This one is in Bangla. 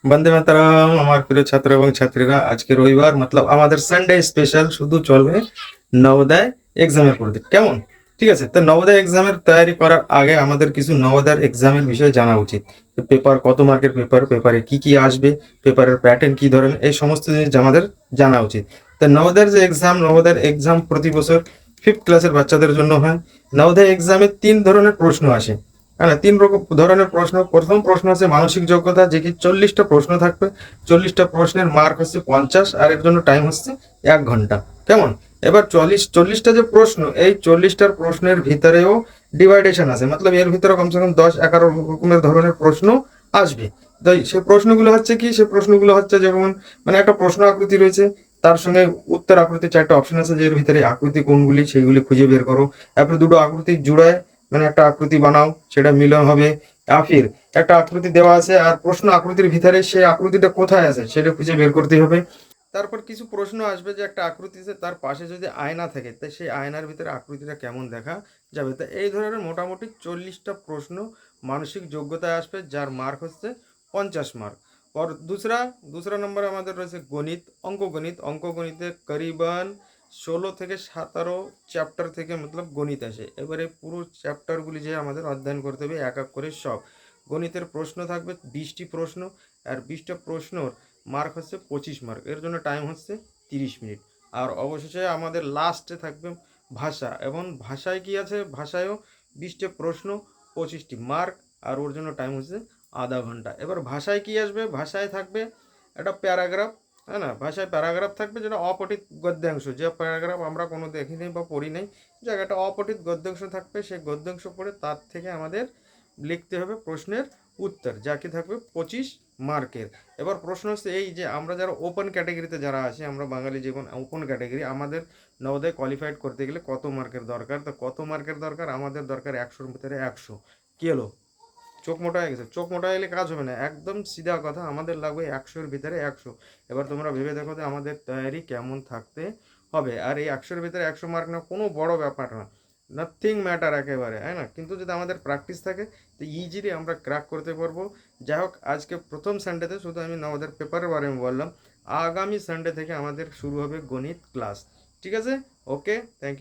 বন্দে মাতরম। আমার প্রিয় ছাত্র এবং ছাত্রীরা, আজকে রবিবার মতলব আমাদের সানডে স্পেশাল শুধু চলবে নবোদয় এক্সামের প্রতি। কেমন? ঠিক আছে, তো নবোদয় এক্সামের তৈরি করার আগে আমাদের কিছু নবোদয় এক্সামের বিষয়ে জানা উচিত। পেপার কত মার্কের পেপার, পেপারে কি কি আসবে, পেপারের প্যাটার্ন কি ধরনের, এই সমস্ত জিনিস আমাদের জানা উচিত। তো নবোদয়ের যে এক্সাম, নবোদয়ের এক্সাম প্রতি বছর 5th ক্লাসের বাচ্চাদের জন্য হয়। নবোদয় এক্সামে 3 ধরনের প্রশ্ন আসে। হ্যাঁ, 3 ধরনের প্রশ্ন। প্রথম প্রশ্ন হচ্ছে মানসিক যোগ্যতা, যে কি 40টা প্রশ্ন থাকবে। 40টা প্রশ্নের মার্ক হচ্ছে 50, আর এর জন্য টাইম হচ্ছে 1 ঘন্টা। কেমন? এবার 40টা যে প্রশ্ন, এই 40টার প্রশ্নের ভিতরেও ডিভাইডেশন আছে, মতলব এর ভিতরে কমসে কম 10-11 রকমের ধরনের প্রশ্ন আসবে। তো সেই প্রশ্নগুলো হচ্ছে কি, সেই প্রশ্নগুলো হচ্ছে যেমন, মানে একটা প্রশ্ন আকৃতি রয়েছে, তার সঙ্গে উত্তর আকৃতি 4টা অপশন আছে, যে এর ভিতরে আকৃতি কোনগুলি সেইগুলি খুঁজে বের করো। তারপরে দুটো আকৃতি জুড়ায়, মানে একটা আকৃতি বানাও, সেটা মিলন হবে। ফির একটা আকৃতি দেওয়া আছে, আর প্রশ্ন আকৃতির ভিতরে সেই আকৃতিটা কোথায় আছে সেটা খুঁজে বের করতে হবে। তারপর কিছু প্রশ্ন আসবে যে একটা আকৃতিতে তার পাশে যদি আয়না থাকে, তাই সেই আয়নার ভিতরে আকৃতিটা কেমন দেখা যাবে। তা এই ধরনের মোটামুটি 40টা প্রশ্ন মানসিক যোগ্যতায় আসবে, যার মার্ক হচ্ছে 50 মার্ক। और दूसरा दूसरा नंबर আমাদের রয়েছে গণিত, অঙ্কগণিত। অঙ্কগণিতে করিবন 16 থেকে 17 চ্যাপ্টার থেকে মতলব গণিত আসে। এবারে পুরো চ্যাপ্টারগুলি যে আমাদের অধ্যয়ন করতে হবে এক এক করে সব। গণিতের প্রশ্ন থাকবে 20টি প্রশ্ন, আর 20টা প্রশ্নর মার্ক হচ্ছে 25 মার্ক। এর জন্য টাইম হচ্ছে 30 মিনিট। আর অবশেষে আমাদের লাস্টে থাকবে ভাষা, এবং ভাষায় কি আছে, ভাষায়ও 20টা প্রশ্ন, 25টি মার্ক, আর ওর জন্য টাইম হচ্ছে আধা ঘন্টা। এবার ভাষায় কি আসবে, ভাষায় থাকবে একটা প্যারাগ্রাফ। হ্যাঁ না, ভাষায় প্যারাগ্রাফ থাকবে, যেটা অপঠিত গদ্যাংশ, যে প্যারাগ্রাফ আমরা কোনো দেখিনি বা পড়ি নাই, জায়গাটা অপঠিত গদ্যাংশ থাকবে। সেই গদ্যাংশ পড়ে তার থেকে আমাদের লিখতে হবে প্রশ্নের উত্তর, যা কি থাকবে 25 মার্কের। এবার প্রশ্ন হচ্ছে এই যে আমরা যারা ওপেন ক্যাটাগরিতে যারা আছি, আমরা বাঙালি জীবন ওপেন ক্যাটাগরি, আমাদের নবোদয় কোয়ালিফাইড করতে গেলে কত মার্কের দরকার? তো কত মার্কের দরকার? আমাদের দরকার 100-র ভিতরে 100। কি হলো? চোখ মোটা হয়ে গেছে? চোখ মোটা হলে কাজ হবে না, একদম সিধা কথা, আমাদের লাগবে 100-র ভিতরে 100। এবার তোমরা ভেবে দেখো যে আমাদের তৈরি কেমন থাকতে হবে। আর এই 100-র ভিতরে 100 মার্ক না কোনো বড় ব্যাপার না, নাথিং ম্যাটার একেবারে, হ্যাঁ না? কিন্তু যদি আমাদের প্র্যাকটিস থাকে তো ইজিলি আমরা ক্র্যাক করতে পারবো। যাই হোক, আজকে প্রথম সানডেতে শুধু আমি আমাদের পেপারের বারে আমি বললাম। আগামী সানডে থেকে আমাদের শুরু হবে গণিত ক্লাস। ঠিক আছে? ওকে, থ্যাংক ইউ।